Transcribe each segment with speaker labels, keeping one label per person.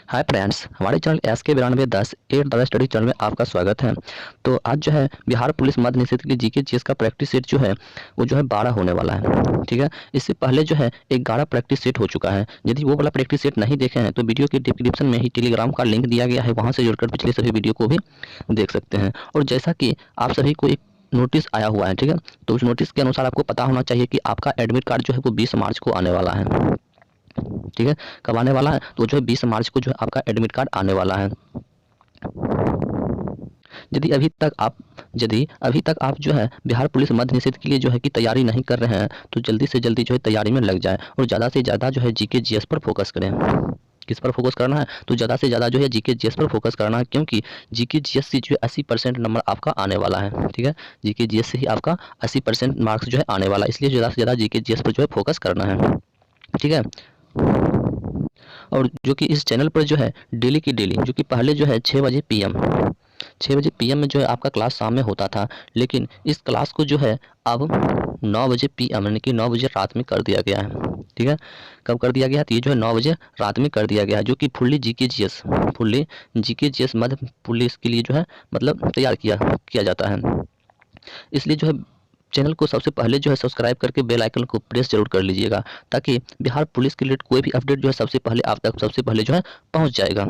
Speaker 1: Hi friends, हमारे channel SK9210 eight दादा study channel में आपका स्वागत है। तो आज जो है बिहार पुलिस मध्य निषेध की जीके जीएस का प्रैक्टिस सेट जो है वो जो है 12 होने वाला है। ठीक है, इससे पहले जो है 11 प्रैक्टिस सेट हो चुका है। यदि वो वाला प्रैक्टिस सेट नहीं देखे हैं तो वीडियो के डिस्क्रिप्शन में ही टेलीग्राम का लिंक दिया गया है, वहाँ से जुड़कर पिछले सभी वीडियो को भी देख सकते हैं। और जैसा कि आप सभी को एक नोटिस आया हुआ है, ठीक है, तो उस नोटिस के अनुसार आपको पता होना चाहिए कि आपका एडमिट कार्ड जो है वो 20 मार्च को आने वाला है। ठीक है, कब आने वाला है? तो जो है 20 मार्च को जो है आपका एडमिट कार्ड आने वाला है। यदि अभी तक आप जो है बिहार पुलिस मध्य निषेध के लिए जो है कि तैयारी नहीं कर रहे हैं तो जल्दी से जल्दी जो है तैयारी में लग जाए और ज़्यादा से ज़्यादा जो है जीके जीएस पर फोकस करें। किस पर फोकस करना है? तो ज़्यादा से ज़्यादा जो है जीके जीएस पर फोकस करना है, क्योंकि जीके जीएस से जो है 80% नंबर आपका आने वाला है। ठीक है, जीके जीएस से ही आपका 80% मार्क्स जो है आने वाला है, इसलिए ज़्यादा से ज़्यादा जीके जीएस पर जो है फोकस करना है। ठीक है, और जो कि इस चैनल पर जो है डेली की डेली जो कि पहले जो है 6 बजे पीएम में जो है आपका क्लास शाम में होता था, लेकिन इस क्लास को जो है अब 9 बजे पीएम यानी कि 9 बजे रात में कर दिया गया है। ठीक है, कब कर दिया गया? तो ये जो है 9 बजे रात में कर दिया गया है, जो कि फुल्ली जीके जीएस मध्य पुलिस के लिए जो है मतलब तैयार किया जाता है। इसलिए जो है चैनल को सबसे पहले जो है सब्सक्राइब करके बेल आइकन को प्रेस जरूर कर लीजिएगा, ताकि बिहार पुलिस के रिलेटेड कोई भी अपडेट जो है सबसे पहले आप तक सबसे पहले जो है पहुंच जाएगा।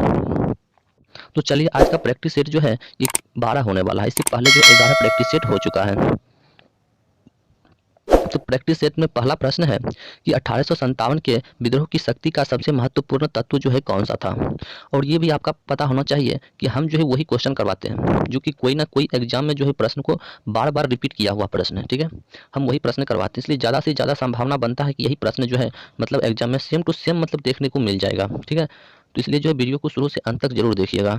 Speaker 1: तो चलिए, आज का प्रैक्टिस सेट जो है ये 12 होने वाला है। इससे पहले जो 11 प्रैक्टिस सेट हो चुका है। तो प्रैक्टिस सेट में पहला प्रश्न है कि 1857 के विद्रोह की शक्ति का सबसे महत्वपूर्ण तत्व जो है कौन सा था। और ये भी आपका पता होना चाहिए कि हम जो है वही क्वेश्चन करवाते हैं, जो कि कोई ना कोई एग्जाम में जो है प्रश्न को बार बार रिपीट किया हुआ प्रश्न है। ठीक है, हम वही प्रश्न करवाते हैं, इसलिए ज़्यादा से ज़्यादा संभावना बनता है कि यही प्रश्न जो है मतलब एग्जाम में सेम टू सेम मतलब देखने को मिल जाएगा। ठीक है, तो इसलिए जो है वीडियो को शुरू से अंत तक जरूर देखिएगा।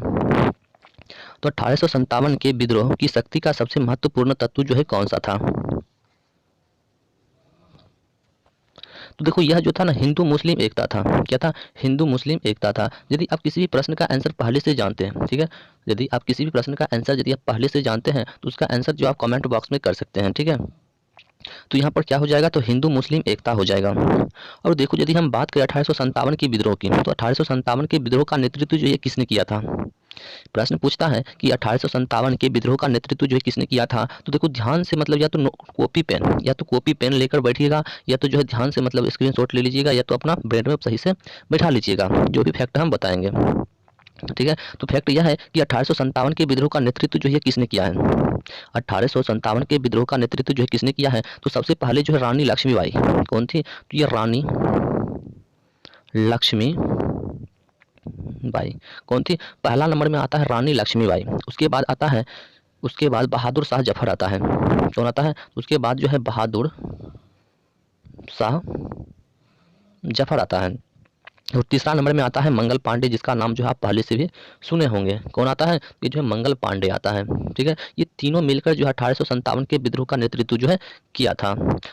Speaker 1: तो 1857 के विद्रोह की शक्ति का सबसे महत्वपूर्ण तत्व जो है कौन सा था? तो देखो, यह जो था ना हिंदू मुस्लिम एकता था। क्या था? हिंदू मुस्लिम एकता था। यदि आप किसी भी प्रश्न का आंसर पहले से जानते हैं, ठीक है, यदि आप किसी भी प्रश्न का आंसर यदि आप पहले से जानते हैं तो उसका आंसर जो आप कमेंट बॉक्स में कर सकते हैं। ठीक है, तो यहाँ पर क्या हो जाएगा? तो हिंदू मुस्लिम एकता हो जाएगा। और देखो, यदि हम बात करें 1857 की विद्रोह की, तो 1857 के विद्रोह का नेतृत्व जो है किसने किया था? प्रश्न पूछता है कि 1857 के विद्रोह का नेतृत्व जो है किसने किया था। तो देखो ध्यान से मतलब या तो कॉपी पेन लेकर बैठिएगा, या तो जो है ध्यान से मतलब स्क्रीनशॉट ले लीजिएगा, या तो अपना ब्रेन में सही से बैठा लीजिएगा जो भी फैक्ट हम बताएंगे। ठीक है, तो फैक्ट यह है कि 1857 के विद्रोह का नेतृत्व जो है किसने किया है। 1857 के विद्रोह का नेतृत्व जो है किसने किया है? तो सबसे पहले जो है रानी लक्ष्मीबाई। कौन थी? तो ये रानी लक्ष्मी बाई कौन थी? पहला नंबर में आता है रानी लक्ष्मीबाई। उसके बाद बहादुर शाह जफर आता है। कौन आता है? उसके बाद जो है बहादुर शाह जफर आता है। और तीसरा नंबर में आता है मंगल पांडे, जिसका नाम जो है आप पहले से भी सुने होंगे। कौन आता है? ये जो है मंगल पांडे आता है। ठीक है, ये तीनों मिलकर जो है 1857 के विद्रोह का नेतृत्व जो है किया था।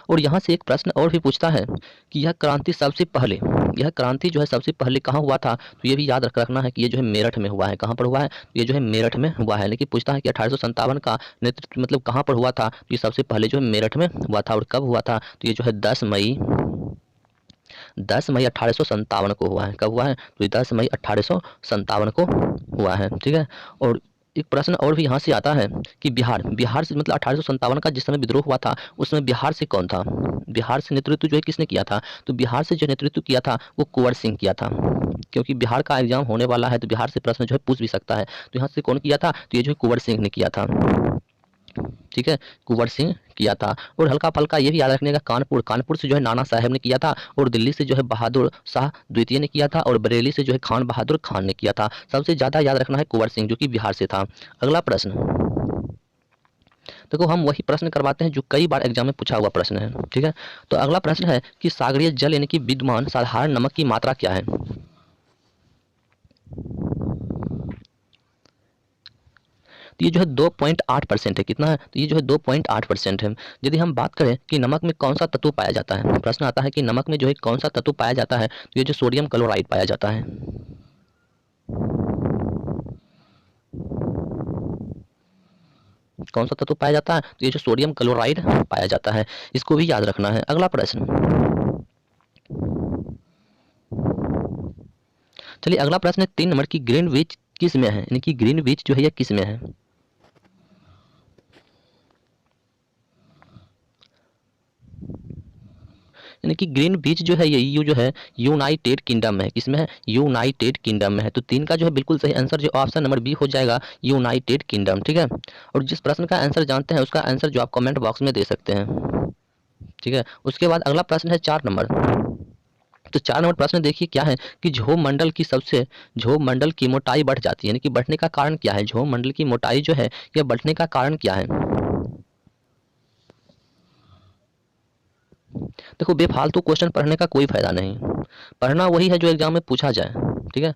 Speaker 1: और यहाँ से एक प्रश्न और भी पूछता है कि यह क्रांति जो है सबसे पहले कहाँ हुआ था। तो ये भी याद रखना है कि ये जो है मेरठ में हुआ है। कहाँ पर हुआ है? तो ये जो है मेरठ में हुआ है। लेकिन पूछता है कि 1857 का नेतृत्व मतलब कहाँ पर हुआ था। तो ये सबसे पहले जो है मेरठ में हुआ था। और कब हुआ था? तो ये जो है 10 मई 1857 को हुआ है। कब हुआ है? तो 10 मई 1857 को हुआ है। ठीक है, और एक प्रश्न और भी यहाँ से आता है कि बिहार से मतलब 1857 का जिस समय विद्रोह हुआ था उस समय बिहार से कौन था? बिहार से नेतृत्व जो है किसने किया था? तो बिहार से जो नेतृत्व किया था वो कुंवर सिंह किया था। क्योंकि बिहार का एग्जाम होने वाला है तो बिहार से प्रश्न जो है पूछ भी सकता है। तो यहाँ से कौन किया था? तो ये जो है कुंवर सिंह ने किया था। ठीक है, कुंवर सिंह किया था। और हल्का फल्का ये भी याद रखने का, कानपुर से जो है नाना साहब ने किया था, और दिल्ली से जो है बहादुर शाह द्वितीय ने किया था, और बरेली से जो है खान बहादुर खान ने किया था। सबसे ज्यादा याद रखना है कुंवर सिंह, जो कि बिहार से था। अगला प्रश्न देखो, हम वही प्रश्न करवाते हैं जो कई बार एग्जाम में पूछा हुआ प्रश्न है। ठीक है, तो अगला प्रश्न है कि सागरीय जल यानी कि विद्यमान साधारण नमक की मात्रा क्या है। तो ये जो है 2.8% है। कितना है? तो ये जो है 2.8% है। यदि हम बात करें कि नमक में कौन सा तत्व पाया जाता है, प्रश्न आता है कि नमक में जो है कौन सा तत्व पाया जाता है, तो ये जो सोडियम क्लोराइड पाया जाता है। कौन सा तत्व पाया जाता है? तो ये जो सोडियम क्लोराइड पाया जाता है, इसको भी याद रखना है। अगला प्रश्न चलिए अगला प्रश्न है 3 नंबर की ग्रीनविच किस में है, यानी कि ग्रीनविच जो है यह किस में है। यानी कि ग्रीनविच जो है ये यू जो है यूनाइटेड किंगडम में है, किसमें है, यूनाइटेड किंगडम में है। तो 3 का जो है बिल्कुल सही आंसर जो ऑप्शन नंबर बी हो जाएगा, यूनाइटेड किंगडम। ठीक है, और जिस प्रश्न का आंसर जानते हैं उसका आंसर जो आप कमेंट बॉक्स में दे सकते हैं। ठीक है, उसके बाद अगला प्रश्न है 4 नंबर। तो 4 नंबर प्रश्न देखिए क्या है कि झोम मंडल की मोटाई बढ़ जाती है, यानी कि बढ़ने का कारण क्या है, झोम मंडल की मोटाई जो है यह बढ़ने का कारण क्या है। देखो बेफालतू क्वेश्चन पढ़ने का कोई फायदा नहीं, पढ़ना वही है जो एग्जाम में पूछा जाए। ठीक है,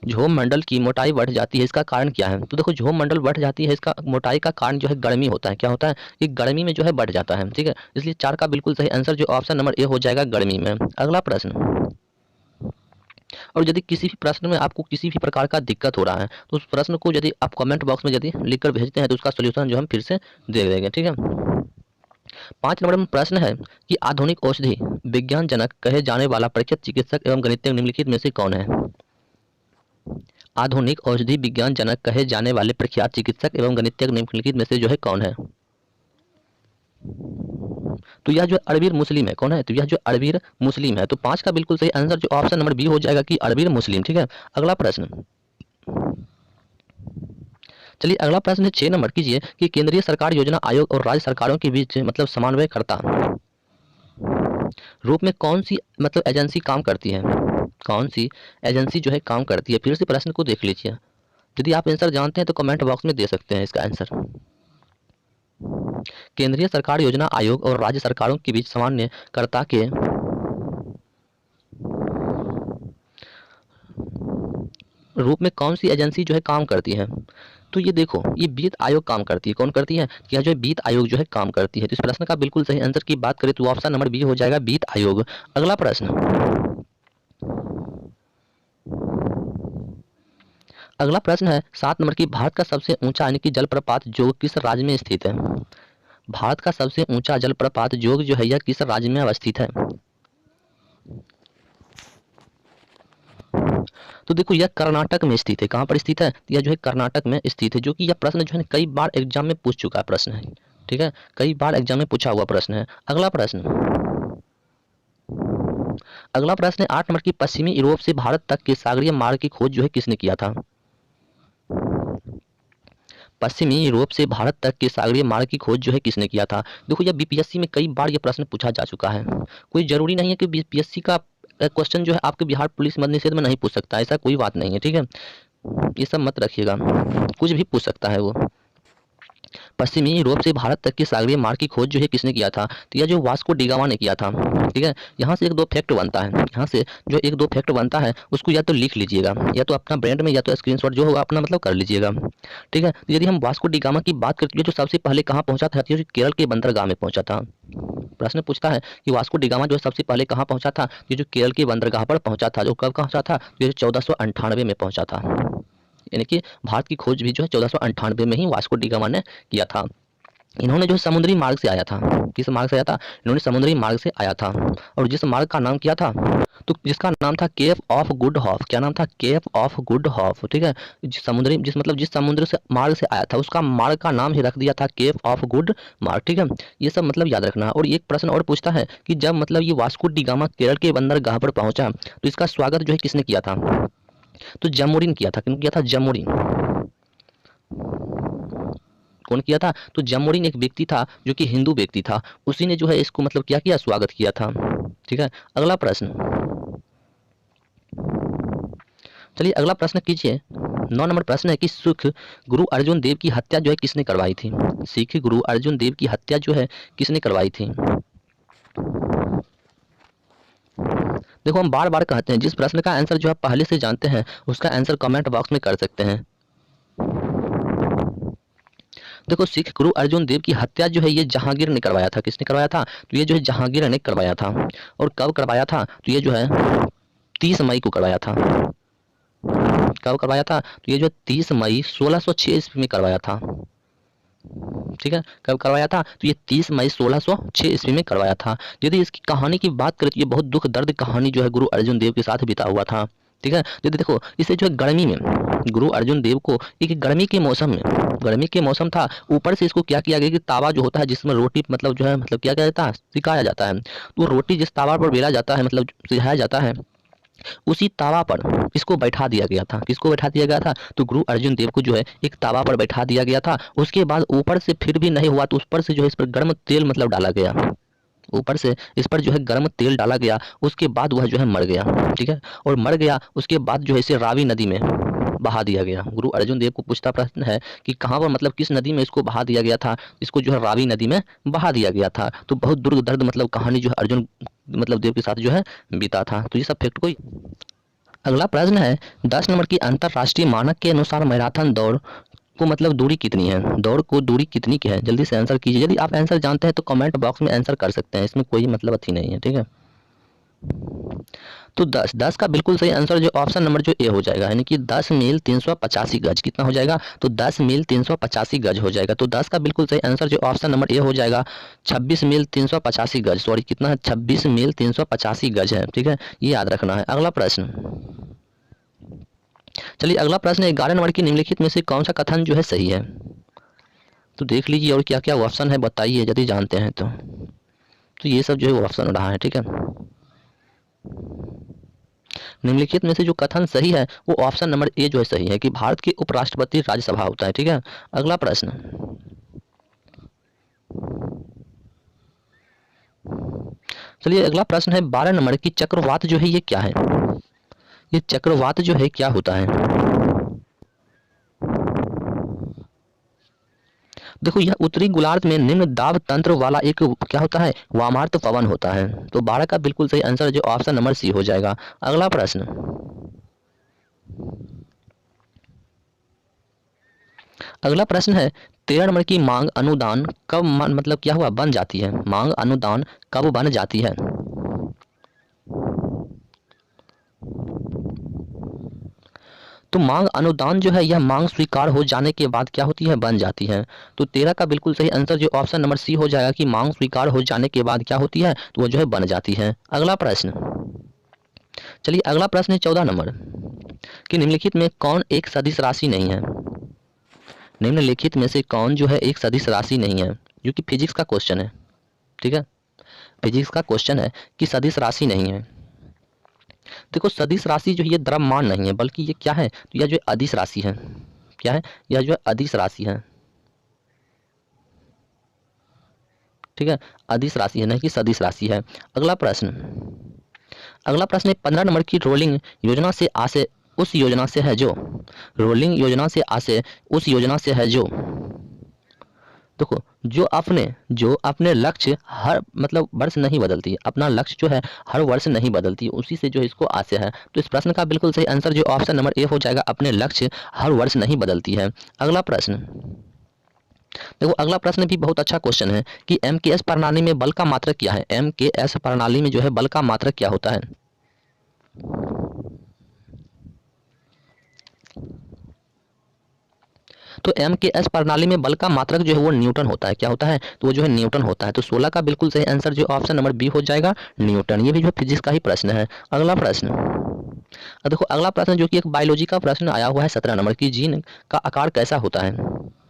Speaker 1: झोम मंडल की मोटाई बढ़ जाती है इसका कारण क्या है। तो देखो झोम मंडल बढ़ जाती है इसका मोटाई का कारण जो है गर्मी होता है। क्या होता है, कि गर्मी में जो है बढ़ जाता है। ठीक है, इसलिए 4 का बिल्कुल सही आंसर जो ऑप्शन नंबर ए हो जाएगा, गर्मी में। अगला प्रश्न, और यदि किसी भी प्रश्न में आपको किसी भी प्रकार का दिक्कत हो रहा है तो उस प्रश्न को यदि आप कमेंट बॉक्स में यदि लिखकर भेजते हैं तो उसका सोल्यूशन जो हम फिर से दे देंगे। ठीक है, 5 नंबर में प्रश्न है कि आधुनिक औषधि विज्ञान जनक कहे जाने वाला प्रख्यात चिकित्सक एवं गणितज्ञ निम्नलिखित में से कौन है। आधुनिक औषधि विज्ञान जनक कहे जाने वाले प्रख्यात चिकित्सक एवं गणितज्ञ निम्नलिखित में से जो है कौन है। तो यह जो अरबीर मुस्लिम है, कौन है, तो यह जो अरबीर मुस्लिम है। तो 5 का बिल्कुल सही आंसर जो ऑप्शन नंबर बी हो जाएगा कि अरबीर मुस्लिम। ठीक है, अगला प्रश्न, चलिए अगला प्रश्न है 6 नंबर कीजिए कि केंद्रीय सरकार योजना आयोग और राज्य सरकारों के बीच मतलब समन्वयकर्ता रूप में कौन सी मतलब एजेंसी काम करती है, कौन सी एजेंसी जो है काम करती है। फिर से प्रश्न को देख लीजिए, यदि आप आंसर जानते हैं तो कमेंट बॉक्स में दे सकते हैं इसका आंसर। केंद्रीय सरकार योजना आयोग और राज्य सरकारों के बीच समन्वयकर्ता के रूप में कौन सी एजेंसी जो है काम करती है। तो ये देखो ये वित्त आयोग काम करती है। कौन करती है, क्या जो है वित्त आयोग जो है काम करती है। तो इस प्रश्न का बिल्कुल सही आंसर की बात करें तो ऑप्शन नंबर बी हो जाएगा, वित्त आयोग। अगला प्रश्न, अगला प्रश्न है 7 नंबर की भारत का सबसे ऊंचा यानी कि जलप्रपात जोग किस राज्य में स्थित है। भारत का सबसे ऊंचा जलप्रपात जोग जो है यह किस राज्य में अवस्थित है। तो देखो यह कर्नाटक में स्थित है। कहाँ पर स्थित है, यह जो है कर्नाटक में स्थित है। जो कि यह प्रश्न जो है कई बार एग्जाम में पूछ चुका है प्रश्न है। ठीक है, कई बार एग्जाम में पूछा हुआ प्रश्न है। अगला प्रश्न, अगला प्रश्न है 8 नंबर की पश्चिमी यूरोप से भारत तक के सागरीय मार्ग की खोज जो है किसने किया था। पश्चिमी यूरोप से भारत तक के सागरीय मार्ग की खोज जो है किसने किया था। देखो यह बीपीएससी में कई बार यह प्रश्न पूछा जा चुका है। कोई जरूरी नहीं है कि बीपीएससी का क्वेश्चन जो है आपके बिहार पुलिस मद्य निषेध में नहीं पूछ सकता, ऐसा कोई बात नहीं है। ठीक है, ये सब मत रखिएगा, कुछ भी पूछ सकता है वो। पश्चिमी यूरोप से भारत तक के सागरीय मार्ग की खोज जो है किसने किया था, तो यह जो वास्को डिगामा ने किया था। ठीक है, यहाँ से 1-2 फैक्ट बनता है, यहाँ से जो 1-2 फैक्ट बनता है उसको या तो लिख लीजिएगा या तो अपना ब्रेन में या तो स्क्रीनशॉट जो होगा अपना मतलब कर लीजिएगा। ठीक है, तो यदि हम वास्को डिगामा की बात करते हैं जो सबसे पहले कहाँ पहुंचा था, तो केरल के बंदरगाह में पहुंचा था। प्रश्न पूछता है कि वास्को डिगामा जो है सबसे पहले कहाँ पहुंचा था, ये जो केरल के बंदरगाह पर पहुंचा था। जो कब पहुंचा था, तो ये 1498 में पहुंचा था। यानी कि भारत की खोज भी जो है 1498 में ही वास्को डिगामा ने किया था। इन्होंने जो समुद्री मार्ग से आया था, किस मार्ग से आया था, इन्होंने समुद्री मार्ग से आया था। और जिस मार्ग का नाम किया था, तो जिसका नाम था केप ऑफ गुड हॉफ। क्या नाम था, केप ऑफ गुड हॉफ। ठीक है, जिस समुद्र से मार्ग से आया था उसका मार्ग का नाम ही रख दिया था केप ऑफ गुड मार्ग। ठीक है, ये सब मतलब याद रखना। और एक प्रश्न और पूछता है कि जब मतलब ये वास्को डिगामा केरल के बंदरगाह पर पहुंचा तो इसका स्वागत जो है किसने किया था, तो जमोरिन किया था। किन किया था, जमोरिन। कौन किया था, तो जमोरिन एक व्यक्ति था जो कि हिंदू व्यक्ति था, उसी ने जो है इसको मतलब क्या किया, स्वागत किया था। ठीक है, अगला प्रश्न, चलिए अगला प्रश्न कीजिए। 9 नंबर प्रश्न है कि सिख गुरु अर्जुन देव की हत्या जो है किसने करवाई थी। सिख गुरु अर्जुन देव की हत्या जो है किसने करवाई थी। देखो हम बार बार कहते हैं जिस प्रश्न का आंसर जो आप पहले से जानते हैं उसका आंसर कमेंट बॉक्स में कर सकते हैं। देखो सिख गुरु अर्जुन देव की हत्या जो है ये जहांगीर ने करवाया था। किसने करवाया था, तो ये जो है जहांगीर ने करवाया था। और कब करवाया था, तो ये जो है 30 मई को करवाया था। कब करवाया था, तो ये जो 30 मई 1606 ईस्वी में करवाया था। ठीक है, कब करवाया था, तो ये 30 मई 1606 ईस्वी में करवाया था। यदि इसकी कहानी की बात करें तो ये बहुत दुख दर्द कहानी जो है गुरु अर्जुन देव के साथ बिता हुआ था। ठीक है। यदि देखो इसे जो है गर्मी में गुरु अर्जुन देव को एक गर्मी के मौसम में, गर्मी के मौसम था, ऊपर से इसको क्या किया गया कि तावा जो होता है जिसमें रोटी मतलब जो है मतलब क्या किया जाता है, सिकाया जाता है, तो रोटी जिस तावा पर बेला जाता है मतलब सिखाया जाता है, उसी तावा पर इसको बैठा दिया गया था। किसको बैठा दिया गया था? तो गुरु अर्जुन देव को जो है एक तावा पर बैठा दिया गया था। उसके बाद ऊपर से फिर भी नहीं हुआ तो उस पर से जो है इस पर गर्म तेल मतलब डाला गया, ऊपर से इस पर जो है गर्म तेल डाला गया। उसके बाद वह जो है मर गया, ठीक है। और मर गया उसके बाद जो है इसे रावी नदी में बहा दिया गया। गुरु अर्जुन देव को पूछता प्रश्न है कि कहाँ पर मतलब किस नदी में इसको बहा दिया गया था? इसको जो है रावी नदी में बहा दिया गया था। तो बहुत दुर्ग दर्द मतलब कहानी जो है अर्जुन मतलब देव के साथ जो है बीता था। तो ये सब फैक्ट कोई। अगला प्रश्न है 10 नंबर की अंतरराष्ट्रीय मानक के अनुसार मैराथन दौड़ को मतलब दूरी कितनी है? दौड़ को दूरी कितनी की है? जल्दी से आंसर कीजिए। यदि आप आंसर जानते हैं तो कमेंट बॉक्स में आंसर कर सकते हैं, इसमें कोई मतलब अच्छी नहीं है, ठीक है। तो 10 का बिल्कुल सही आंसर जो ऑप्शन नंबर जो ए हो जाएगा, यानी कि 10 मील 385 गज। कितना हो जाएगा? तो 10 मील 385 गज हो जाएगा। तो 10 का बिल्कुल सही आंसर जो ऑप्शन नंबर ए हो जाएगा 26 मील 385 गज। सॉरी कितना है? 26 मील 385 गज है, ठीक है, ये याद रखना है। अगला प्रश्न, चलिए अगला प्रश्न 11 नंबर की निम्नलिखित में से कौन सा कथन जो है सही है? तो देख लीजिए और क्या क्या ऑप्शन है बताइए यदि जानते हैं तो ये सब जो है ऑप्शन रहा है, ठीक है। निम्नलिखित में से जो कथन सही है वो ऑप्शन नंबर ए जो है सही है कि भारत के उपराष्ट्रपति राज्यसभा होता है, ठीक है। अगला प्रश्न, चलिए अगला प्रश्न है 12 नंबर की चक्रवात जो है ये क्या है? ये चक्रवात जो है क्या होता है? देखो यह उत्तरी गोलार्ध में निम्न दाब तंत्र वाला एक क्या होता है? वामार्त पवन होता है। तो 12 का बिल्कुल सही आंसर जो ऑप्शन नंबर सी हो जाएगा। अगला प्रश्न, अगला प्रश्न है 13 नंबर की मांग अनुदान कब मतलब क्या हुआ बन जाती है? मांग अनुदान कब बन जाती है? तो मांग अनुदान जो है यह मांग स्वीकार हो जाने के बाद क्या होती है? बन जाती है। तो 13 का बिल्कुल सही आंसर जो ऑप्शन नंबर सी हो जाएगा कि मांग स्वीकार हो जाने के बाद क्या होती है? तो वो जो है बन जाती है। अगला प्रश्न, चलिए अगला प्रश्न है 14 नंबर कि निम्नलिखित में कौन एक सदिश राशि नहीं है? निम्नलिखित में से कौन जो है एक सदिश राशि नहीं है? जो कि फिजिक्स का क्वेश्चन है, ठीक है, फिजिक्स का क्वेश्चन है कि सदिश राशि नहीं है। देखो सदिश राशि जो है ये द्रव्यमान नहीं है बल्कि ये क्या है? तो यह जो है अदिश राशि है। क्या है? यह जो है अदिश राशि है, ठीक है, अदिश राशि है नहीं कि सदिश राशि है। अगला प्रश्न, अगला प्रश्न है 15 नंबर की रोलिंग योजना से आशय उस योजना से है जो, रोलिंग योजना से आशय उस योजना से है जो, देखो जो अपने लक्ष्य हर मतलब वर्ष नहीं बदलती, अपना लक्ष्य जो है हर वर्ष नहीं बदलती, उसी से जो इसको आशय है। तो इस प्रश्न का बिल्कुल सही आंसर जो ऑप्शन नंबर ए हो जाएगा, अपने लक्ष्य हर वर्ष नहीं बदलती है। अगला प्रश्न, देखो अगला प्रश्न भी बहुत अच्छा क्वेश्चन है कि एमकेएस प्रणाली में बल का मात्रक क्या है? एमकेएस प्रणाली में जो है बल का मात्रक क्या होता है? तो एमकेएस प्रणाली में बल का मात्रक जो है वो न्यूटन होता है। क्या होता है? तो वो जो है न्यूटन होता है। तो 16 का बिल्कुल सही आंसर जो ऑप्शन नंबर बी हो जाएगा, न्यूटन। ये भी जो फिजिक्स का ही प्रश्न है। अगला प्रश्न, देखो अगला प्रश्न जो कि एक बायोलॉजी का प्रश्न आया हुआ है 17 नंबर की, जीन का आकार कैसा होता है?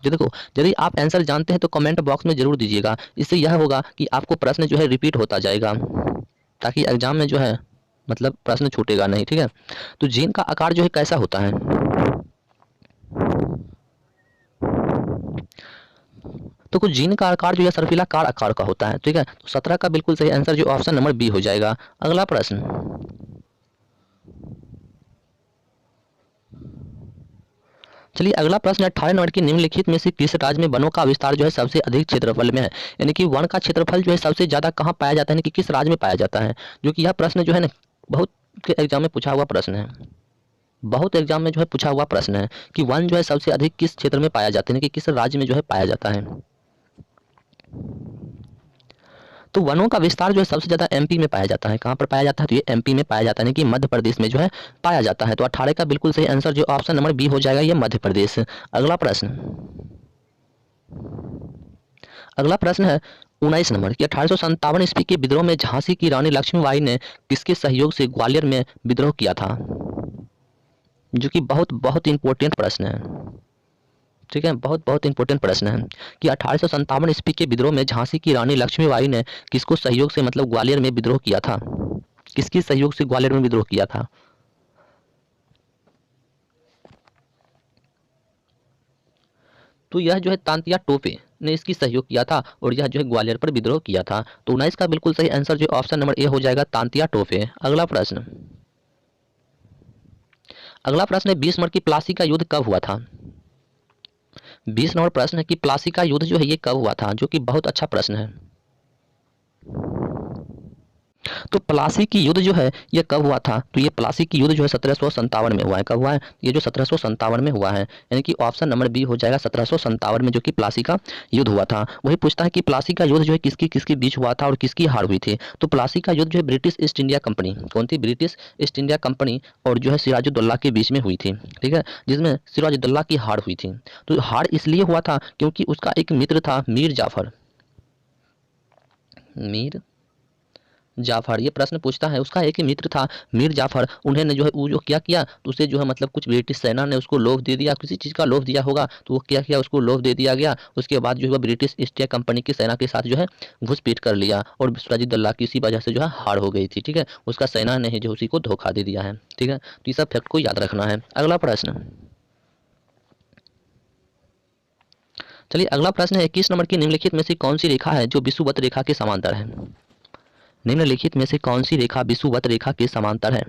Speaker 1: जो देखो यदि आप आंसर जानते हैं तो कमेंट बॉक्स में जरूर दीजिएगा। इससे यह होगा कि आपको प्रश्न जो है रिपीट होता जाएगा, ताकि एग्जाम में जो है मतलब प्रश्न छूटेगा नहीं, ठीक है। तो जीन का आकार जो है कैसा होता है? तो कुछ जीन का आकार जो है सर्पिलाकार आकार का होता है, ठीक है। तो 17 का बिल्कुल सही आंसर जो ऑप्शन नंबर बी हो जाएगा। अगला प्रश्न, चलिए अगला प्रश्न 18 नंबर की निम्नलिखित में से किस राज्य में वनों का विस्तार जो है सबसे अधिक क्षेत्रफल में है? यानी कि वन का क्षेत्रफल जो है सबसे ज्यादा कहाँ पाया जाता है, यानी कि किस राज्य में पाया जाता है? जो कि यह प्रश्न जो है ना बहुत के एग्जाम में पूछा हुआ प्रश्न है, बहुत एग्जाम में जो है पूछा हुआ प्रश्न है कि वन जो है सबसे अधिक किस क्षेत्र में पाया जाता है, यानी कि किस राज्य में जो है पाया जाता है। तो वनों का विस्तार जो है सबसे ज्यादा एमपी में पाया जाता है। कहाँ पर पाया जाता है? तो ये एमपी में पाया जाता है, यानी कि मध्य प्रदेश में जो है पाया जाता है। तो 18 का बिल्कुल सही आंसर जो ऑप्शन नंबर बी हो जाएगा, ये मध्य प्रदेश। अगला प्रश्न, अगला प्रश्न है 19 नंबर की 1857 ईस्वी के विद्रोह में झांसी की रानी लक्ष्मीबाई ने किसके सहयोग से ग्वालियर में विद्रोह किया था? जो कि बहुत बहुत इंपॉर्टेंट प्रश्न है। ठीक है, बहुत बहुत इंपॉर्टेंट प्रश्न है कि 1857 ईस्वी के विद्रोह में झांसी की रानी लक्ष्मीबाई ने किसको सहयोग से मतलब ग्वालियर में विद्रोह किया था? किसकी सहयोग से ग्वालियर में विद्रोह किया था? तो यह जो है तांतिया टोपे ने इसकी सहयोग किया था और यह जो है ग्वालियर पर विद्रोह किया था। तो 19 का बिल्कुल सही आंसर जो ऑप्शन नंबर ए हो जाएगा, तांतिया टोपे। अगला प्रश्न, अगला प्रश्न है 20 नंबर की प्लासी का युद्ध कब हुआ था? 20 नंबर प्रश्न है कि प्लासी का युद्ध जो है ये कब हुआ था, जो कि बहुत अच्छा प्रश्न है। तो प्लासी की युद्ध जो है ये कब हुआ था? तो ये प्लासी की युद्ध जो है 1757 में हुआ है। कब हुआ है? ये जो 1757 में हुआ है, यानी कि ऑप्शन नंबर बी हो जाएगा 1757 में जो कि प्लासी का युद्ध हुआ था। वही पूछता है कि प्लासी का युद्ध जो है किसकी किसके बीच हुआ था और किसकी हार हुई थी? तो प्लासी का युद्ध जो है ब्रिटिश ईस्ट इंडिया कंपनी, कौन थी? ब्रिटिश ईस्ट इंडिया कंपनी और जो है सिराजुद्दौला के बीच में हुई थी। ठीक है, जिसमें सिराजुद्दौला की हार हुई थी। तो हार इसलिए हुआ था क्योंकि उसका एक मित्र था मीर जाफर। मीर जाफर, ये प्रश्न पूछता है, उसका एक ही मित्र था मीर जाफर। उन्होंने जो है वो जो क्या किया, तो उसे जो है मतलब कुछ ब्रिटिश सेना ने उसको लोभ दे दिया, किसी चीज़ का लोभ दिया होगा, तो वो क्या किया, उसको लोभ दे दिया गया। उसके बाद जो है ब्रिटिश ईस्ट इंडिया कंपनी की सेना के साथ जो है घुसपैठ कर लिया और सिराजुद्दौला की इसी वजह से जो है हार हो गई थी। ठीक है, उसका सेना ने ही जो उसी को धोखा दे दिया है। ठीक है, तो ये सब फैक्ट को याद रखना है। अगला प्रश्न, चलिए अगला प्रश्न है 21 नंबर की निम्नलिखित में से कौन सी रेखा है जो विषुवत रेखा के समांतर है? निम्नलिखित में से कौन सी रेखा विषुवत रेखा के समांतर है?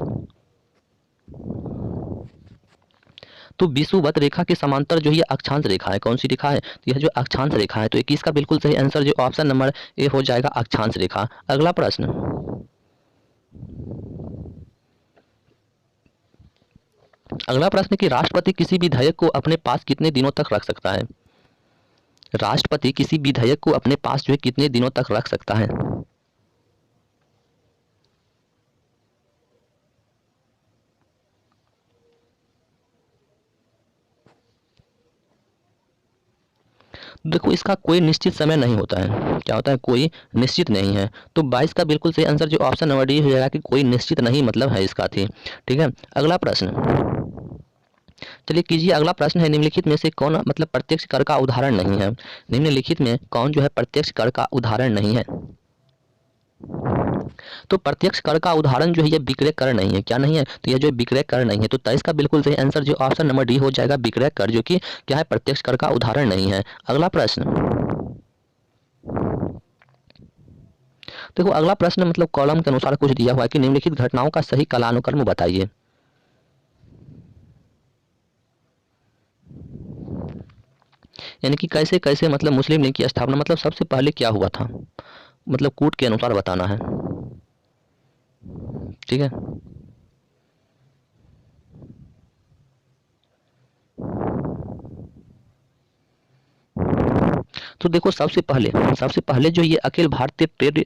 Speaker 1: तो विषुवत रेखा के समांतर जो ये अक्षांश रेखा है, कौन सी रेखा है? तो यह जो अक्षांश रेखा है। तो 21 का बिल्कुल सही आंसर जो ऑप्शन नंबर ए हो जाएगा, अक्षांश रेखा। अगला प्रश्न, अगला प्रश्न कि राष्ट्रपति किसी विधेयक को अपने पास कितने दिनों तक रख सकता है? राष्ट्रपति किसी विधेयक को अपने पास जो है कितने दिनों तक रख सकता है? देखो इसका कोई निश्चित समय नहीं होता है। क्या होता है? कोई निश्चित नहीं है। तो 22 का बिल्कुल सही आंसर जो ऑप्शन नंबर डी हो जाएगा कि कोई निश्चित नहीं मतलब है इसका थी। ठीक है, अगला प्रश्न, चलिए कीजिए। अगला प्रश्न है निम्नलिखित में से कौन मतलब प्रत्यक्ष कर का उदाहरण नहीं है? निम्नलिखित में कौन जो है प्रत्यक्ष कर का उदाहरण नहीं है? तो प्रत्यक्ष कर का उदाहरण जो है ये विक्रय कर नहीं है। क्या नहीं है? तो यह जो विक्रय कर नहीं है। तो 23 का बिल्कुल सही आंसर जो ऑप्शन नंबर डी हो जाएगा, विक्रय कर, जो कि क्या है, प्रत्यक्ष कर का उदाहरण नहीं है। अगला प्रश्न, देखो अगला प्रश्न मतलब कॉलम के अनुसार कुछ दिया हुआ है कि निम्नलिखित घटनाओं का सही कालानुक्रम बताइए। यानी कि कैसे कैसे मतलब मुस्लिम लीग की स्थापना मतलब सबसे पहले क्या हुआ था, मतलब कूट के अनुसार बताना है। ठीक है, तो देखो सबसे पहले जो ये अखिल भारतीय ट्रेड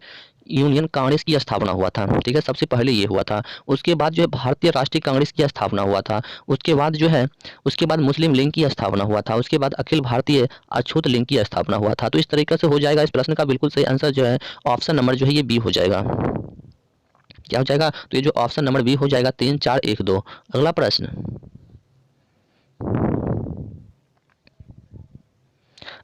Speaker 1: यूनियन कांग्रेस की स्थापना हुआ था। ठीक है, सबसे पहले ये हुआ था। उसके बाद जो है भारतीय राष्ट्रीय कांग्रेस की स्थापना हुआ था। उसके बाद जो है उसके बाद मुस्लिम लीग की स्थापना हुआ था। उसके बाद अखिल भारतीय अछूत लीग की स्थापना हुआ था। तो इस तरीके से हो जाएगा। इस प्रश्न का बिल्कुल सही आंसर जो है ऑप्शन नंबर जो है ये बी हो जाएगा। क्या हो जाएगा? तो ये जो ऑप्शन नंबर बी हो जाएगा, 3 4 1 2। अगला प्रश्न,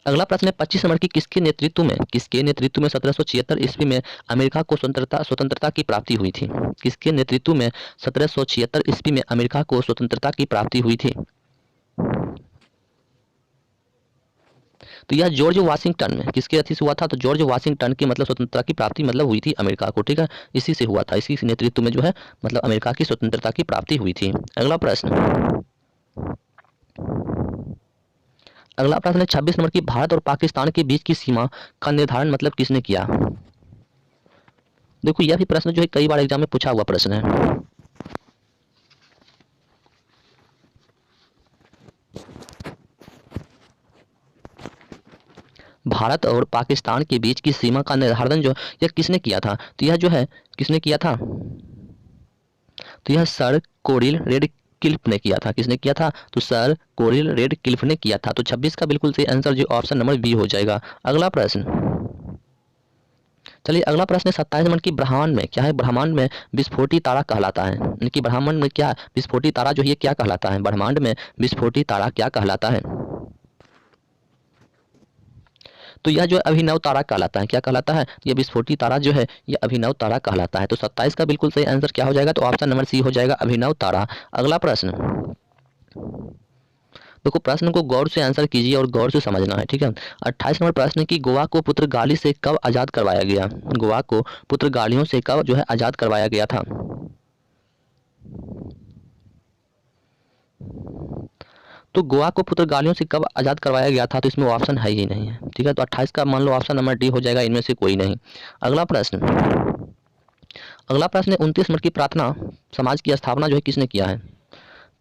Speaker 1: अगला प्रश्न है 25 नंबर की किसके नेतृत्व में 1776 ईस्वी में अमेरिका को स्वतंत्रता की प्राप्ति हुई थी? किसके नेतृत्व में 1776 ईस्वी में अमेरिका को स्वतंत्रता की प्राप्ति हुई थी? तो यह जॉर्ज वाशिंगटन में किसके अथी से हुआ था? तो जॉर्ज वाशिंगटन की मतलब स्वतंत्रता की प्राप्ति मतलब हुई थी अमेरिका को। ठीक है, इसी से हुआ था, इसी नेतृत्व में जो है मतलब अमेरिका की स्वतंत्रता की प्राप्ति हुई थी। अगला प्रश्न, अगला प्रश्न है 26 नंबर की भारत और पाकिस्तान के बीच की सीमा का निर्धारण मतलब किसने किया? देखो यह भी प्रश्न जो है कई बार एग्जाम में पूछा हुआ प्रश्न है। भारत और पाकिस्तान के बीच की सीमा का निर्धारण जो यह किसने किया था? तो यह जो है किसने किया था? तो यह सर कोरिल रेड क्लिफ ने किया था। किसने किया था? तो सर कोरिल रेड क्लिफ ने किया था। तो 26 का बिल्कुल सही आंसर जो ऑप्शन नंबर बी हो जाएगा। अगला प्रश्न, चलिए अगला प्रश्न है 27 नंबर की ब्रह्मांड में क्या है, ब्रह्मांड में विस्फोटी तारा कहलाता है, यानी कि ब्रह्मांड में क्या विस्फोटी तारा जो है ये क्या कहलाता है, ब्रह्मांड में विस्फोटी तारा क्या कहलाता है। तो यह जो है अभिनव तारा कहलाता है, क्या कहलाता है, ये विस्फोटी तारा जो है ये अभिनव तारा कहलाता है। तो 27 का बिल्कुल सही आंसर क्या हो जाएगा, तो ऑप्शन नंबर सी हो जाएगा अभिनव तारा। अगला प्रश्न देखो, प्रश्न को गौर से आंसर कीजिए और गौर से समझना है, ठीक है। 28 नंबर प्रश्न है कि गोवा को पुर्तगाली से कब आज़ाद करवाया गया, गोवा को पुर्तगालियों से कब जो है आज़ाद करवाया गया था। तो गोवा को पुर्तगालियों से कब आज़ाद करवाया गया था, तो इसमें ऑप्शन है ही नहीं है, ठीक है। तो 28 का मान लो ऑप्शन नंबर डी हो जाएगा, इनमें से कोई नहीं। अगला प्रश्न है 29 नंबर की प्रार्थना समाज की स्थापना जो है किसने किया है,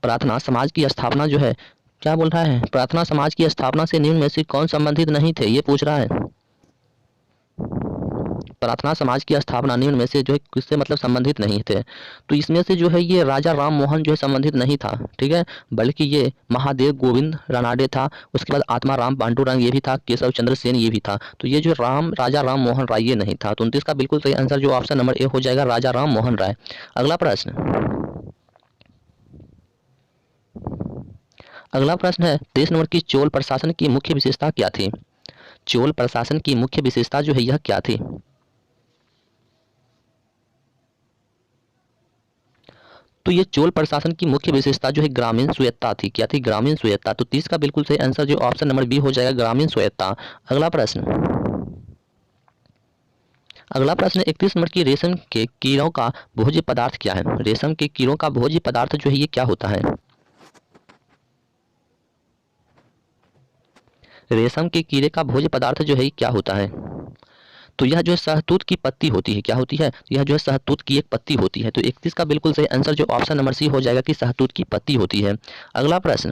Speaker 1: प्रार्थना समाज की स्थापना जो है क्या बोल रहा है, प्रार्थना समाज की स्थापना से निम्न में से कौन संबंधित नहीं थे, ये पूछ रहा है। प्रार्थना समाज की स्थापना निम्न में से जो है किससे मतलब संबंधित नहीं थे, तो इसमें से जो है ये राजा राम मोहन जो है संबंधित नहीं था, ठीक है, बल्कि ये महादेव गोविंद रानाडे था, उसके बाद आत्मा राम पांडुरंग ये भी था, केशव चंद्र सेन ये भी था। तो ये जो राजा राम मोहन राय ये नहीं था। तो 29 का बिल्कुल सही आंसर जो ऑप्शन नंबर ए हो जाएगा, राजा राम मोहन राय। अगला प्रश्न है 23 नंबर की चोल प्रशासन की मुख्य विशेषता क्या थी, चोल प्रशासन की मुख्य विशेषता जो है यह क्या थी। तो ये चोल प्रशासन की मुख्य विशेषता जो है ग्रामीण स्वायत्ता थी, क्या थी, ग्रामीण स्वायत्ता। तो 30 का बिल्कुल सही आंसर जो ऑप्शन नंबर बी हो जाएगा, ग्रामीण स्वायत्ता। अगला प्रश्न 31 नंबर की रेशम के कीड़ों का भोज्य पदार्थ क्या है, रेशम के कीड़ों का भोज्य पदार्थ जो है ये क्या होता है। रेशम के कीड़े का भोज्य पदार्थ जो है क्या होता है, तो यह जो है शहतूत की पत्ती होती है, क्या होती है, यह जो है शहतूत की एक पत्ती होती है। तो 31 का बिल्कुल सही आंसर जो ऑप्शन नंबर सी हो जाएगा कि शहतूत की पत्ती होती है। अगला प्रश्न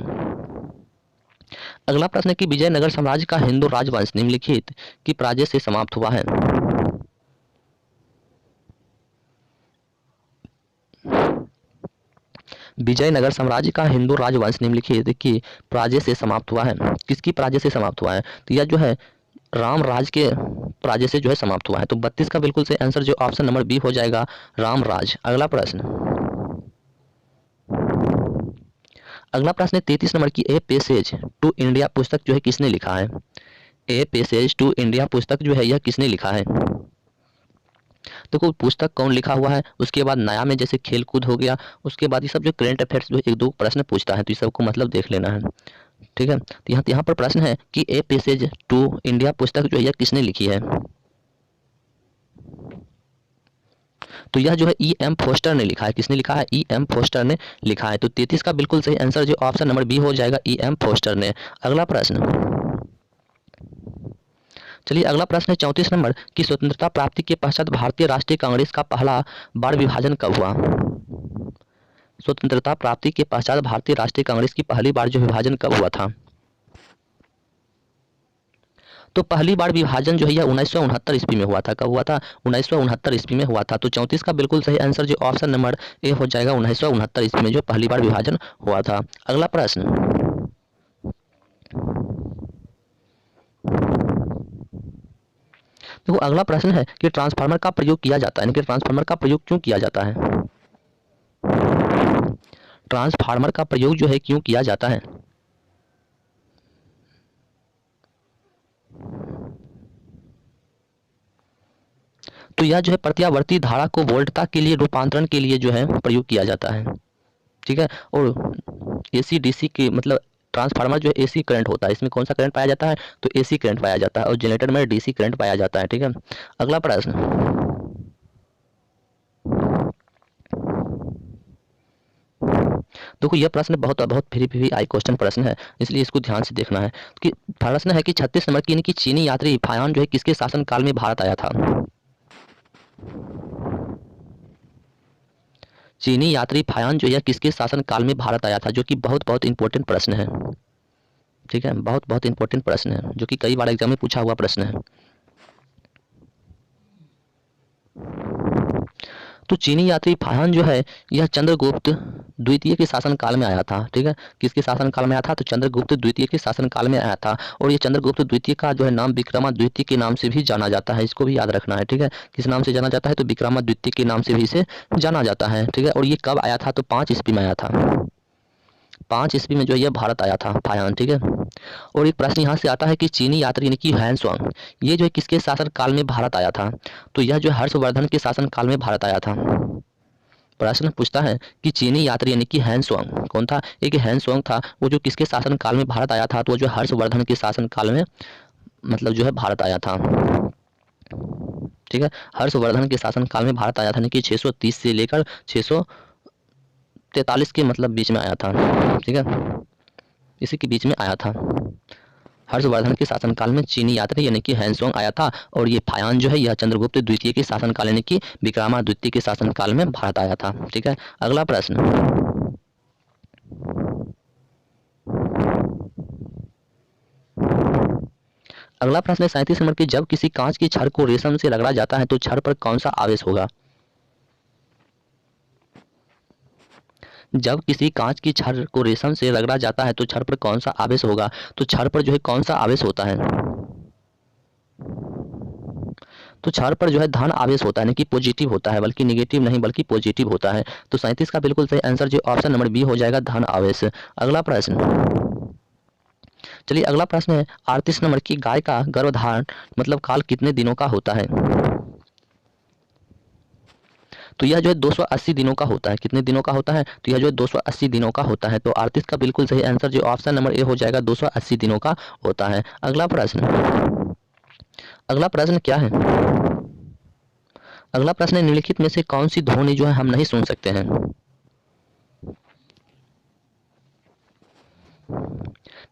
Speaker 1: है कि विजयनगर साम्राज्य का हिंदू राजवंश निम्नलिखित की पराजय से समाप्त हुआ है। विजयनगर साम्राज्य का हिंदू राजवंश निम्नलिखित की पराजय से समाप्त हुआ है, किसकी पराजय से समाप्त हुआ है, तो यह जो है राम राज के पराजय से जो है समाप्त हुआ है। तो 32 का बिल्कुल सही आंसर जो ऑप्शन नंबर बी हो जाएगा, राम राज। अगला प्रश्न है 33 नंबर की ए पैसेज टू इंडिया पुस्तक जो है किसने लिखा है, ए पैसेज टू इंडिया पुस्तक जो है यह किसने लिखा है। तो कोई पुस्तक कौन लिखा हुआ है, उसके बाद नया में जैसे खेल कूद हो गया, उसके बाद ये सब जो करंट अफेयर्स जो एक दो प्रश्न पूछता है, तो ये सबको मतलब देख लेना है, ठीक है। तो यहाँ पर प्रश्न है कि ए पैसेज टू इंडिया पुस्तक जो है यह किसने लिखी है, तो यह जो है ई एम फोस्टर ने लिखा है, किसने लिखा है, ई एम फोस्टर ने लिखा है। तो 33 का बिल्कुल सही आंसर जो ऑप्शन नंबर बी हो जाएगा, ई एम फोस्टर ने। अगला प्रश्न है 34 नंबर की स्वतंत्रता प्राप्ति के पश्चात भारतीय राष्ट्रीय कांग्रेस का पहला बार विभाजन कब हुआ। स्वतंत्रता प्राप्ति के पश्चात भारतीय राष्ट्रीय कांग्रेस की पहली बार जो विभाजन कब हुआ था, तो पहली बार विभाजन जो है यह 1969 ईस्वी में हुआ था। कब हुआ था, 1969 ईस्वी में हुआ था। तो 34 का बिल्कुल सही आंसर जो ऑप्शन नंबर ए हो जाएगा, 1969 ईस्वी में जो पहली बार विभाजन हुआ था। अगला प्रश्न देखो, अगला प्रश्न है कि ट्रांसफार्मर का प्रयोग किया जाता है, यानी कि ट्रांसफार्मर का प्रयोग क्यों किया जाता है, ट्रांसफार्मर का प्रयोग जो है क्यों किया जाता है। तो यह जो है प्रत्यावर्ती धारा को वोल्टता के लिए रूपांतरण के लिए जो है प्रयोग किया जाता है, ठीक है। और एसी डीसी के मतलब ट्रांसफार्मर जो है एसी करंट होता है, इसमें कौन सा करंट पाया जाता है, तो एसी करंट पाया जाता है, और जनरेटर में डीसी करंट पाया जाता है, ठीक है। अगला प्रश्न देखो, यह प्रश्न बहुत बहुत फ्री आई क्वेश्चन प्रश्न है, इसलिए इसको ध्यान से देखना है। कि प्रश्न है कि 36 नंबर की इनकी चीनी यात्री फायान जो है किसके शासन काल में भारत आया था। चीनी यात्री फायान जो है किसके शासन काल में भारत आया था, जो कि बहुत बहुत इंपॉर्टेंट प्रश्न है, ठीक है, बहुत बहुत इंपॉर्टेंट प्रश्न है, जो कि कई बार एग्जाम में पूछा हुआ प्रश्न है। तो चीनी यात्री फाह्यान जो है यह चंद्रगुप्त द्वितीय के शासनकाल में आया था। ठीक है, किसके शासनकाल में आया था? तो चंद्रगुप्त द्वितीय के शासनकाल में आया था। और ये चंद्रगुप्त द्वितीय का जो है नाम विक्रमादित्य के नाम से भी जाना जाता है, इसको भी याद रखना है। ठीक है, किस नाम से जाना जाता है? तो विक्रमादित्य के नाम से भी इसे जाना जाता है। ठीक है, और ये कब आया था? तो 5 ईस्वी में आया था। 5 ईस्वी में जो है यह भारत आया था फाह्यान। ठीक है, और एक प्रश्न यहाँ से आता है कि चीनी यात्री यानी कि ह्वेन-त्सांग ये जो है किसके शासनकाल में भारत आया था? तो यह जो हर्षवर्धन के शासनकाल में भारत आया था। प्रश्न पूछता है कि चीनी यात्री यानी कि ह्वेन-त्सांग कौन था? एक ह्वेन-त्सांग था, वो जो किसके शासनकाल में भारत आया था? तो वो जो हर्षवर्धन के शासनकाल में मतलब जो है भारत आया था। ठीक है, हर्षवर्धन के शासनकाल में भारत आया था, यानी कि 630 से लेकर 643 के मतलब बीच में आया था। ठीक है, इसी के बीच में आया था। हर्षवर्धन के शासनकाल में चीनी यात्री यानी कि ह्वेन-त्सांग आया था, और ये फाह्यान जो है यह चंद्रगुप्त द्वितीय के शासनकाल यानी कि विक्रमादित्य के शासनकाल में भारत आया था। ठीक है, अगला प्रश्न, अगला प्रश्न है 37 नंबर की, जब किसी कांच की छड़ को रेशम से रगड़ा जाता है तो छड़ पर कौन सा आवेश होगा? जब किसी कांच की छड़ को रेशम से रगड़ा जाता है तो छड़ पर कौन सा आवेश होगा? तो छड़ पर जो है कौन सा आवेश होता है? तो छड़ पर जो है धन आवेश होता है, यानी कि पॉजिटिव होता है, बल्कि निगेटिव नहीं बल्कि पॉजिटिव होता है। तो 37 का बिल्कुल सही आंसर जो ऑप्शन नंबर बी हो जाएगा, धन आवेश। अगला प्रश्न, चलिए अगला प्रश्न है 38 नंबर की, गाय का गर्भधारण मतलब काल कितने दिनों का होता है? तो यह जो है 280 दिनों का होता है। कितने दिनों का होता है? तो यह जो है 280 दिनों का होता है। तो 38 का बिल्कुल सही आंसर जो ऑप्शन नंबर ए हो जाएगा, 280 दिनों का होता है। अगला प्रश्न, अगला प्रश्न क्या है? अगला प्रश्न है निम्नलिखित में से कौन सी ध्वनि जो है हम नहीं सुन सकते हैं?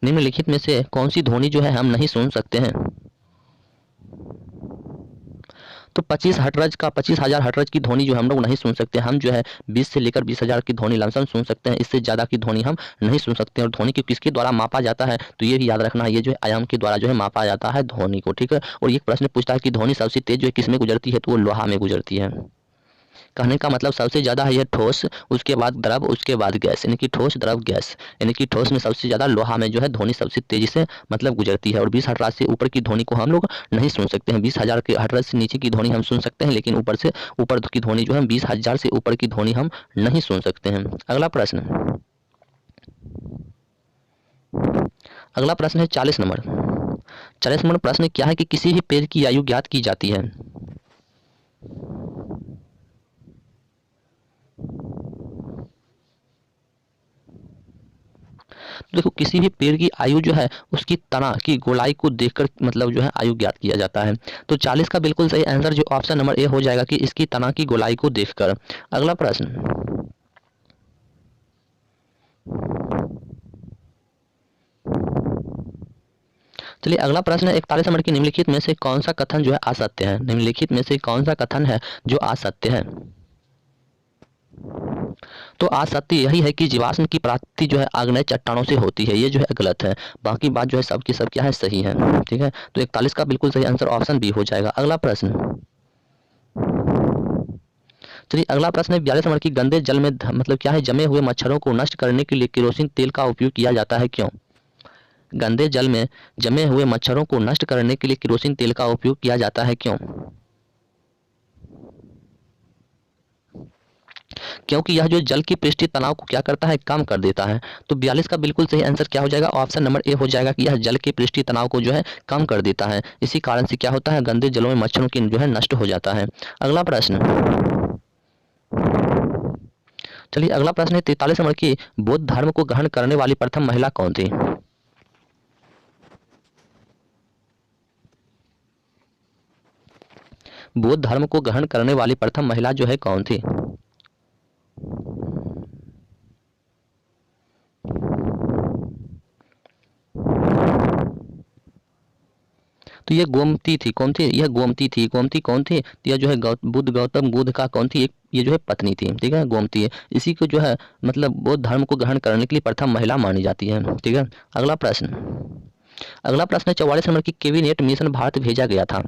Speaker 1: निम्नलिखित में से कौन सी ध्वनि जो है हम नहीं सुन सकते हैं? तो 25 हर्ट्ज का 25,000 हर्ट्ज की ध्वनि जो हम लोग नहीं सुन सकते। हम जो है 20 से लेकर 20,000 की ध्वनि लमसम सुन सकते हैं, इससे ज़्यादा की ध्वनि हम नहीं सुन सकते। और ध्वनि को किसके द्वारा मापा जाता है? तो ये भी याद रखना है, ये जो है आयाम के द्वारा जो है मापा जाता है ध्वनि को। ठीक है, और ये प्रश्न पूछता है कि ध्वनि सबसे तेज जो है किस में गुजरती है? तो वो लोहा में गुजरती है। कहने का मतलब सबसे ज़्यादा है यह ठोस, उसके बाद द्रव, उसके बाद गैस, यानी कि ठोस द्रव गैस। यानी कि ठोस में सबसे ज़्यादा लोहा में जो है ध्वनि सबसे तेजी से मतलब गुजरती है। और 20 हर्ट्ज से ऊपर की ध्वनि को हम लोग नहीं सुन सकते हैं। 20,000 के हर्ट्ज से नीचे की ध्वनि हम सुन सकते हैं, लेकिन ऊपर से ऊपर की ध्वनि जो है 20,000 से ऊपर की ध्वनि हम नहीं सुन सकते हैं। अगला प्रश्न, अगला प्रश्न है 40 नंबर। 40 नंबर प्रश्न क्या है कि किसी भी पेड़ की आयु ज्ञात की जाती है? देखो, किसी भी पेड़ की आयु जो है उसकी तना की गोलाई को देखकर मतलब जो है आयु ज्ञात किया जाता है। तो 40 का बिल्कुल सही आंसर जो ऑप्शन नंबर ए हो जाएगा कि इसकी तना की गोलाई को देखकर। अगला प्रश्न, चलिए अगला प्रश्न है 41 नंबर की, निम्नलिखित में से कौन सा कथन जो है असत्य है? निम्नलिखित में से कौन सा कथन है जो असत्य है? तो असत्य यही है कि जीवाश्म की प्राप्ति जो है आग्नेय चट्टानों से होती है, ये जो है गलत है। बाकी बात जो है सब की सब क्या है, सही है। ठीक है, तो 41 का बिल्कुल सही आंसर ऑप्शन बी हो जाएगा। अगला प्रश्न, चलिए अगला प्रश्न है 42 नंबर की, गंदे जल में मतलब क्या है, जमे हुए मच्छरों को नष्ट करने के लिए केरोसिन तेल का उपयोग किया जाता है, क्यों? गंदे जल में जमे हुए मच्छरों को नष्ट करने के लिए केरोसिन तेल का उपयोग किया जाता है, क्यों? क्योंकि यह जो जल की पृष्ठीय तनाव को क्या करता है, कम कर देता है। तो 42 का बिल्कुल सही आंसर क्या हो जाएगा, ऑप्शन नंबर ए हो जाएगा कि यह जल के पृष्ठीय तनाव को जो है कम कर देता है। इसी कारण से क्या होता है, गंदे जलों में मच्छरों की जो है नष्ट हो जाता है। अगला प्रश्न, चलिए अगला प्रश्न है 43 नंबर की, बौद्ध धर्म को ग्रहण करने वाली प्रथम महिला कौन थी? बौद्ध धर्म को ग्रहण करने वाली प्रथम महिला जो है कौन थी? तो ये गोमती थी। कौन थी? यह गोमती थी। गोमती कौन थी? तो यह जो है गौतम बुद्ध का कौन थी, एक ये जो है पत्नी थी। ठीक है, गोमती है। इसी को जो है मतलब बौद्ध धर्म को ग्रहण करने के लिए प्रथम महिला मानी जाती है। ठीक है, अगला प्रश्न, अगला प्रश्न है 44 नंबर की, कैबिनेट मिशन भारत भेजा गया था।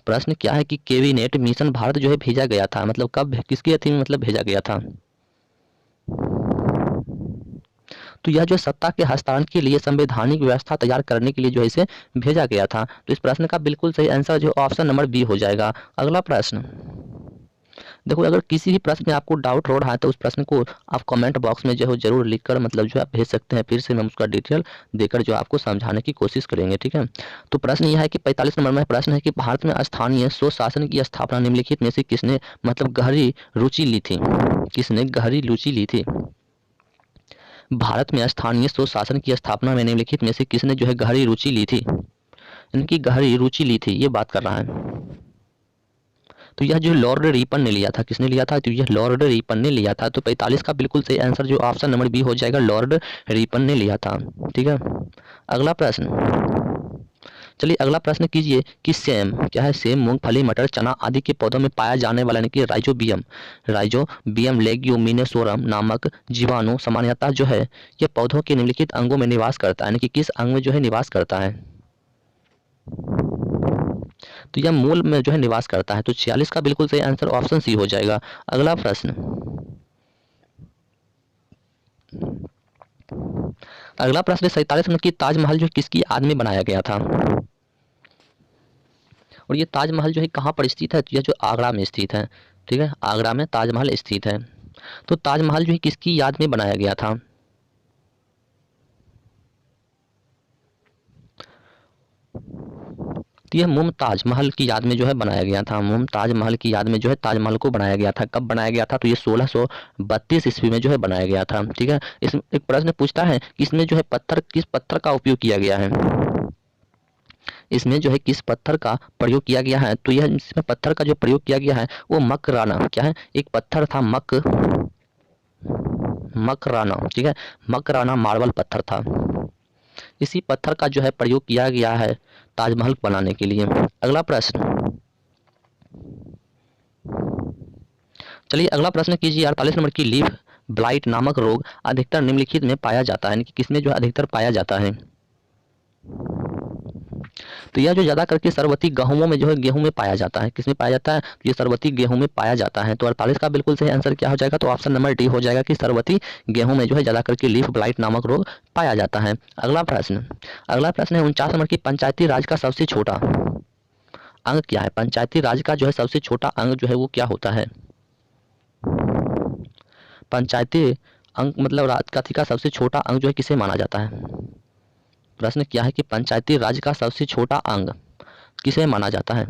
Speaker 1: प्रश्न क्या है कि कैबिनेट मिशन भारत जो है भेजा गया था, मतलब कब, किसकी अथी में मतलब भेजा गया था। तो यह जो सत्ता के हस्तांतरण के लिए संवैधानिक व्यवस्था तैयार करने के लिए जो है इसे भेजा गया था। तो इस प्रश्न का बिल्कुल सही आंसर जो ऑप्शन नंबर बी हो जाएगा। अगला प्रश्न देखो, अगर किसी भी प्रश्न में आपको डाउट हो रहा है तो उस प्रश्न को आप कमेंट बॉक्स में जो है जरूर लिखकर मतलब जो है भेज सकते हैं, फिर से हम उसका डिटेल देकर जो आपको समझाने की कोशिश करेंगे, ठीक है। तो प्रश्न यह है कि 45 नंबर में प्रश्न है कि भारत में स्थानीय स्वशासन की स्थापना निम्नलिखित में से किसने मतलब गहरी रुचि ली थी, किसने गहरी रुचि ली थी। भारत में स्थानीय स्वशासन की स्थापना में निम्नलिखित में से किसने जो है गहरी रुचि ली थी, इनकी गहरी रुचि ली थी, ये बात कर रहा है। तो यह जो लॉर्ड रिपन ने लिया था, किसने लिया था, तो यह लॉर्ड रिपन ने लिया था। तो 45 का बिल्कुल सही आंसर जो ऑप्शन नंबर बी हो जाएगा, लॉर्ड रिपन ने लिया था, ठीक है। अगला प्रश्न, चलिए अगला प्रश्न कीजिए कि सेम क्या है, सेम, मूंगफली, मटर, चना आदि के पौधों में पाया जाने वाला यानी कि राइजोबियम लेग्यूमिनोसोरम नामक जीवाणु सामान्यतः जो है यह पौधों के निम्नलिखित अंगों में निवास करता है, यानी कि किस अंग में जो है निवास करता है। तो यह मूल में जो है निवास करता है। तो 46 का बिल्कुल सही आंसर ऑप्शन सी हो जाएगा। अगला प्रश्न, अगला प्रश्न 47 नंबर की ताजमहल जो किसकी याद में बनाया गया था, और ये ताजमहल जो है कहाँ पर स्थित है, तो यह जो आगरा में स्थित है, ठीक है, आगरा में ताजमहल स्थित है। तो ताजमहल जो है किसकी याद में बनाया गया था। तो यह मुमताज महल की याद में जो है बनाया गया था, मुमताज महल की याद में जो है ताजमहल को बनाया गया था। कब बनाया गया था, तो ये 1632 ईस्वी में जो है बनाया गया था, ठीक है। इस एक प्रश्न पूछता है कि इसमें जो है पत्थर, किस पत्थर का उपयोग किया गया है, इसमें जो है किस पत्थर का प्रयोग किया गया है। तो यह इसमें पत्थर का जो प्रयोग किया गया है वो मकराना, क्या है, एक पत्थर था मकराना, ठीक है, मकराना मार्बल पत्थर था। इसी पत्थर का जो है प्रयोग किया गया है ताजमहल बनाने के लिए। अगला प्रश्न, चलिए अगला प्रश्न कीजिए 48 नंबर की लीफ ब्लाइट नामक रोग अधिकतर निम्नलिखित में पाया जाता है, यानी कि किसमें जो है अधिकतर पाया जाता है। तो यह जो ज्यादा करके सरवती गेहूं में जो है गेहूं में पाया जाता है, किसमें पाया जाता है, तो ये सरवती गेहूं में पाया जाता है। तो 48 का बिल्कुल सही आंसर क्या हो जाएगा, तो ऑप्शन नंबर डी हो जाएगा कि सरवती गेहूं में जो है ज्यादा करके लीफ ब्लाइट नामक रोग पाया जाता है। अगला प्रश्न, अगला प्रश्न है 49 नंबर की पंचायती राज का सबसे छोटा अंग क्या है, पंचायती राज का जो है सबसे छोटा अंग जो है वो क्या होता है। पंचायती अंग मतलब राज का सबसे छोटा अंग जो है किसे माना जाता है। प्रश्न क्या है कि पंचायती राज का सबसे छोटा अंग किसे माना जाता है।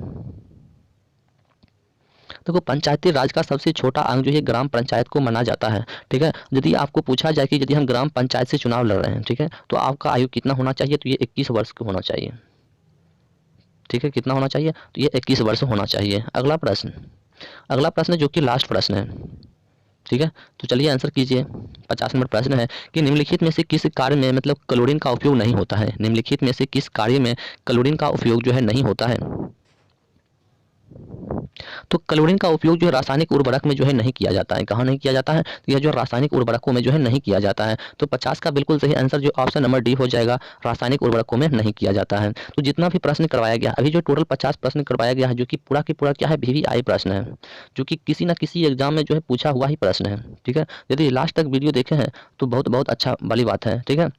Speaker 1: देखो पंचायती राज का सबसे छोटा अंग जो है ग्राम पंचायत को माना जाता है, ठीक है। यदि आपको पूछा जाए कि यदि हम ग्राम पंचायत से चुनाव लड़ रहे हैं, ठीक है, तो आपका आयु कितना होना चाहिए, तो ये 21 वर्ष का होना चाहिए, ठीक है, कितना होना चाहिए, तो ये 21 वर्ष होना चाहिए। अगला प्रश्न, अगला प्रश्न जो कि लास्ट प्रश्न है, ठीक है। तो चलिए आंसर कीजिए। 50 नंबर प्रश्न है कि निम्नलिखित में से किस कार्य में मतलब क्लोरीन का उपयोग नहीं होता है, निम्नलिखित में से किस कार्य में क्लोरीन का उपयोग जो है नहीं होता है। तो क्लोरीन का उपयोग जो है रासायनिक उर्वरक में जो है नहीं किया जाता है, कहाँ नहीं किया जाता है, तो यह जो रासायनिक उर्वरकों में जो है नहीं किया जाता है। तो 50 का बिल्कुल सही आंसर जो ऑप्शन नंबर डी हो जाएगा, रासायनिक उर्वरकों में नहीं किया जाता है। तो जितना भी प्रश्न करवाया गया अभी जो टोटल 50 प्रश्न करवाया गया है, जो कि पूरा की पूरा क्या है VVI प्रश्न है, जो कि किसी ना किसी एग्जाम में जो है पूछा हुआ ही प्रश्न है, ठीक है। यदि लास्ट तक वीडियो देखे हैं तो बहुत बहुत अच्छा वाली बात है, ठीक है।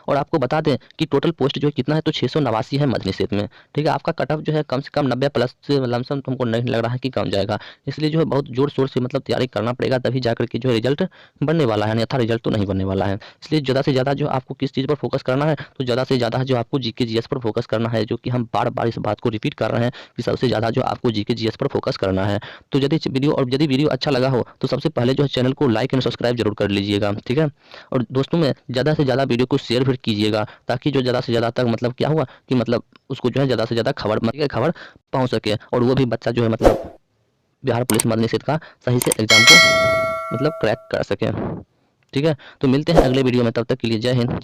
Speaker 1: और आपको बता दें कि टोटल पोस्ट जो है कितना है, तो 689 है मध्य निषेध में, ठीक है। आपका कट ऑफ जो है कम से कम 90 प्लस से लमसम तुमको नहीं लग रहा है कि कम जाएगा, इसलिए जो है बहुत जोर शोर से मतलब तैयारी करना पड़ेगा, तभी जाकर के जो है रिजल्ट बनने वाला है, अन्यथा रिजल्ट तो नहीं बनने वाला है। इसलिए ज़्यादा से ज़्यादा जो आपको किस चीज़ पर फोकस करना है, तो ज़्यादा से ज़्यादा जो आपको GK GS पर फोकस करना है, जो कि हम बार बार इस बात को रिपीट कर रहे हैं कि सबसे ज़्यादा जो आपको GK GS पर फोकस करना है। तो यदि वीडियो अच्छा लगा हो तो सबसे पहले जो है चैनल को लाइक एंड सब्सक्राइब जरूर कर लीजिएगा, ठीक है। और दोस्तों में ज़्यादा से ज़्यादा वीडियो को शेयर फिर कीजिएगा, ताकि जो ज़्यादा से ज़्यादा तक मतलब क्या हुआ कि मतलब उसको जो है ज़्यादा से ज़्यादा खबर पहुंच सके, और वो भी बच्चा जो है मतलब बिहार पुलिस मद्य निषेध का सही से एग्जाम को मतलब क्रैक कर सके, ठीक है। तो मिलते हैं अगले वीडियो में, तब तक के लिए जय हिंद।